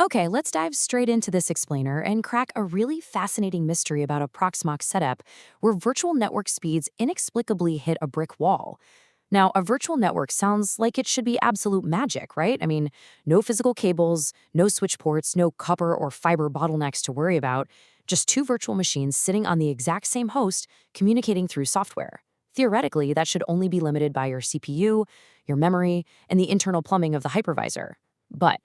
Okay, let's dive straight into this explainer and crack a really fascinating mystery about a Proxmox setup where virtual network speeds inexplicably hit a brick wall. Now, a virtual network sounds like it should be absolute magic, right? I mean, no physical cables, no switch ports, no copper or fiber bottlenecks to worry about, just two virtual machines sitting on the exact same host communicating through software. Theoretically, that should only be limited by your CPU, your memory, and the internal plumbing of the hypervisor. But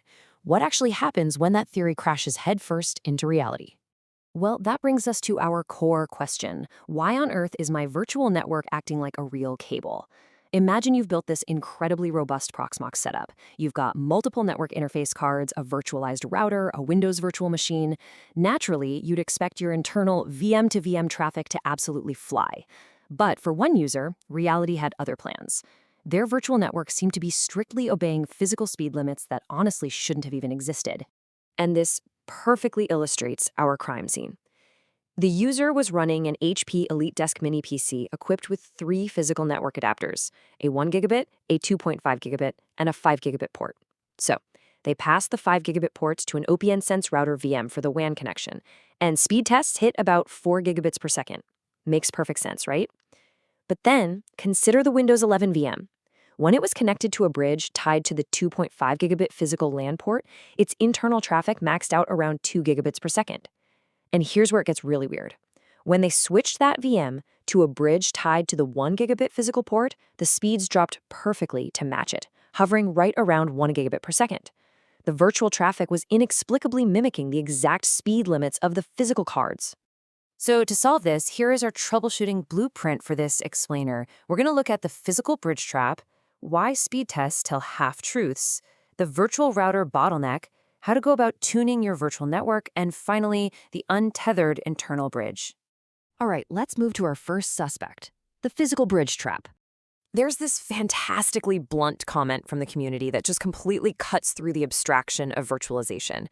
what actually happens when that theory crashes headfirst into reality? Well, that brings us to our core question. Why on earth is my virtual network acting like a real cable? Imagine you've built this incredibly robust Proxmox setup. You've got multiple network interface cards, a virtualized router, a Windows virtual machine. Naturally, you'd expect your internal VM to VM traffic to absolutely fly. But for one user, reality had other plans. Their virtual network seemed to be strictly obeying physical speed limits that honestly shouldn't have even existed. And this perfectly illustrates our crime scene. The user was running an HP EliteDesk Mini PC equipped with three physical network adapters, a 1 gigabit, a 2.5 gigabit, and a 5 gigabit port. So, they passed the 5 gigabit ports to an OPN Sense router VM for the WAN connection, and speed tests hit about 4 gigabits per second. Makes perfect sense, right? But then, consider the Windows 11 VM. When it was connected to a bridge tied to the 2.5 gigabit physical LAN port, its internal traffic maxed out around 2 gigabits per second. And here's where it gets really weird. When they switched that VM to a bridge tied to the 1 gigabit physical port, the speeds dropped perfectly to match it, hovering right around 1 gigabit per second. The virtual traffic was inexplicably mimicking the exact speed limits of the physical cards. So to solve this, here is our troubleshooting blueprint for this explainer. We're going to look at the physical bridge trap, why speed tests tell half-truths, the virtual router bottleneck, how to go about tuning your virtual network, and finally, the untethered internal bridge. All right, let's move to our first suspect, the physical bridge trap. There's this fantastically blunt comment from the community that just completely cuts through the abstraction of virtualization.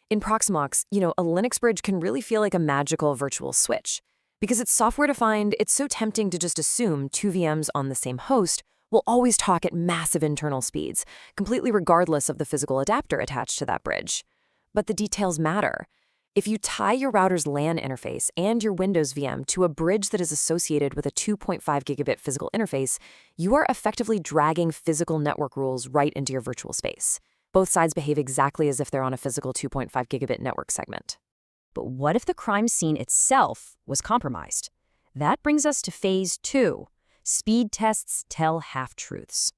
In Proxmox, a Linux bridge can really feel like a magical virtual switch. Because it's software-defined, it's so tempting to just assume two VMs on the same host will always talk at massive internal speeds, completely regardless of the physical adapter attached to that bridge. But the details matter. If you tie your router's LAN interface and your Windows VM to a bridge that is associated with a 2.5 gigabit physical interface, you are effectively dragging physical network rules right into your virtual space. Both sides behave exactly as if they're on a physical 2.5 gigabit network segment. But what if the crime scene itself was compromised? That brings us to phase 2. Speed tests tell half-truths.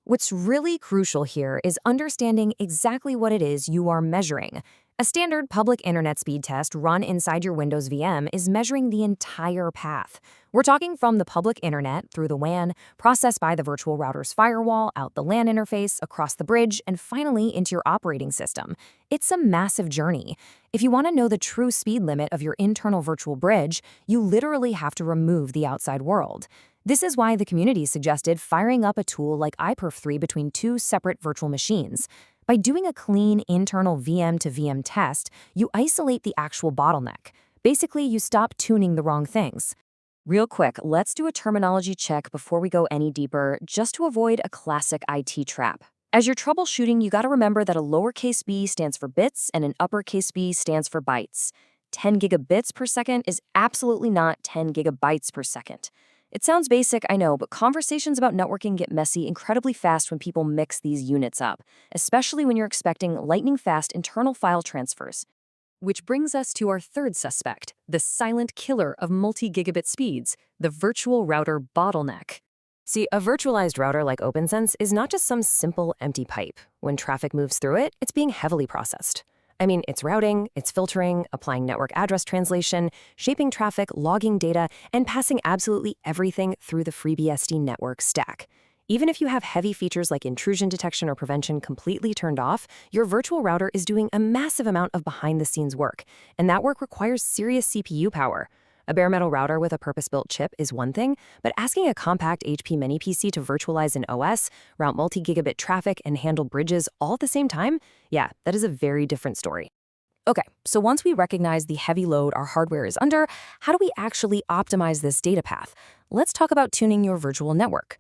What's really crucial here is understanding exactly what it is you are measuring. A standard public internet speed test run inside your Windows VM is measuring the entire path. We're talking from the public internet through the WAN, processed by the virtual router's firewall, out the LAN interface, across the bridge, and finally into your operating system. It's a massive journey. If you want to know the true speed limit of your internal virtual bridge, you literally have to remove the outside world. This is why the community suggested firing up a tool like iPerf3 between two separate virtual machines. By doing a clean internal VM to VM test, you isolate the actual bottleneck. Basically, you stop tuning the wrong things. Real quick, let's do a terminology check before we go any deeper, just to avoid a classic IT trap. As you're troubleshooting, you gotta remember that a lowercase b stands for bits and an uppercase b stands for bytes. 10 gigabits per second is absolutely not 10 gigabytes per second. It sounds basic, I know, but conversations about networking get messy incredibly fast when people mix these units up, especially when you're expecting lightning-fast internal file transfers. Which brings us to our third suspect, the silent killer of multi-gigabit speeds, the virtual router bottleneck. See, a virtualized router like OpenSense is not just some simple empty pipe. When traffic moves through it, it's being heavily processed. I mean, it's routing, it's filtering, applying network address translation, shaping traffic, logging data, and passing absolutely everything through the FreeBSD network stack. Even if you have heavy features like intrusion detection or prevention completely turned off, your virtual router is doing a massive amount of behind-the-scenes work, and that work requires serious CPU power. A bare metal router with a purpose-built chip is one thing, but asking a compact HP mini PC to virtualize an OS, route multi-gigabit traffic, and handle bridges all at the same time? Yeah, that is a very different story. Okay, so once we recognize the heavy load our hardware is under, how do we actually optimize this data path? Let's talk about tuning your virtual network.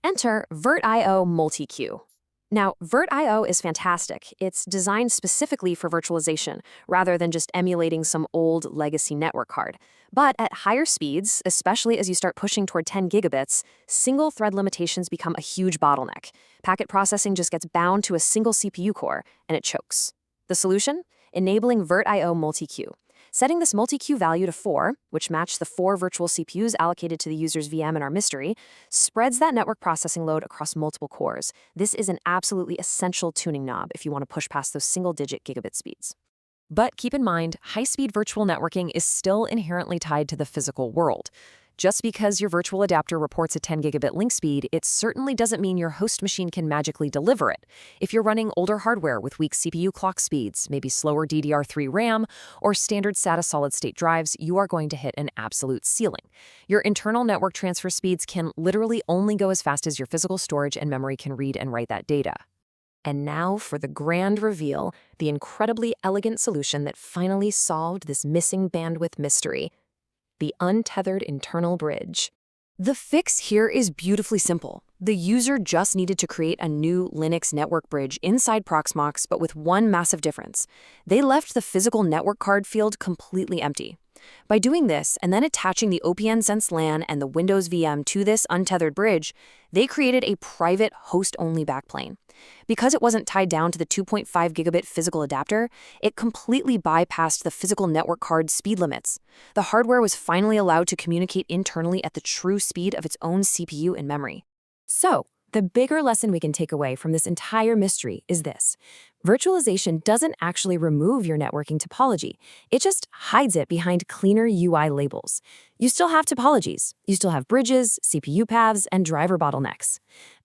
Enter VirtIO multiqueue. Now, VirtIO is fantastic. It's designed specifically for virtualization, rather than just emulating some old legacy network card. But at higher speeds, especially as you start pushing toward 10 gigabits, single thread limitations become a huge bottleneck. Packet processing just gets bound to a single CPU core, and it chokes. The solution? Enabling VirtIO multiqueue. Setting this multiqueue value to 4, which match the 4 virtual CPUs allocated to the user's VM in our mystery, spreads that network processing load across multiple cores. This is an absolutely essential tuning knob if you want to push past those single-digit gigabit speeds. But keep in mind, high-speed virtual networking is still inherently tied to the physical world. Just because your virtual adapter reports a 10 gigabit link speed, it certainly doesn't mean your host machine can magically deliver it. If you're running older hardware with weak CPU clock speeds, maybe slower DDR3 RAM, or standard SATA solid-state drives, you are going to hit an absolute ceiling. Your internal network transfer speeds can literally only go as fast as your physical storage and memory can read and write that data. And now for the grand reveal, the incredibly elegant solution that finally solved this missing bandwidth mystery: the untethered internal bridge. The fix here is beautifully simple. The user just needed to create a new Linux network bridge inside Proxmox, but with one massive difference. They left the physical network card field completely empty. By doing this, and then attaching the OPNsense LAN and the Windows VM to this untethered bridge, they created a private host-only backplane. Because it wasn't tied down to the 2.5 gigabit physical adapter, it completely bypassed the physical network card speed limits. The hardware was finally allowed to communicate internally at the true speed of its own CPU and memory. So, the bigger lesson we can take away from this entire mystery is this: virtualization doesn't actually remove your networking topology. It just hides it behind cleaner UI labels. You still have topologies. You still have bridges, CPU paths, and driver bottlenecks.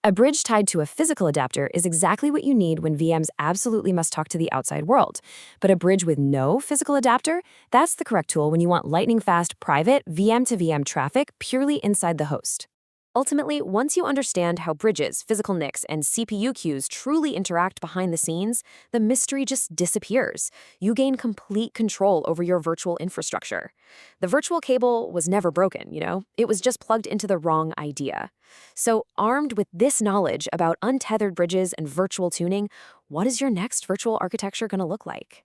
A bridge tied to a physical adapter is exactly what you need when VMs absolutely must talk to the outside world. But a bridge with no physical adapter, that's the correct tool when you want lightning-fast, private, VM-to-VM traffic purely inside the host. Ultimately, once you understand how bridges, physical NICs, and CPU queues truly interact behind the scenes, the mystery just disappears. You gain complete control over your virtual infrastructure. The virtual cable was never broken, It was just plugged into the wrong idea. So, armed with this knowledge about untethered bridges and virtual tuning, what is your next virtual architecture going to look like?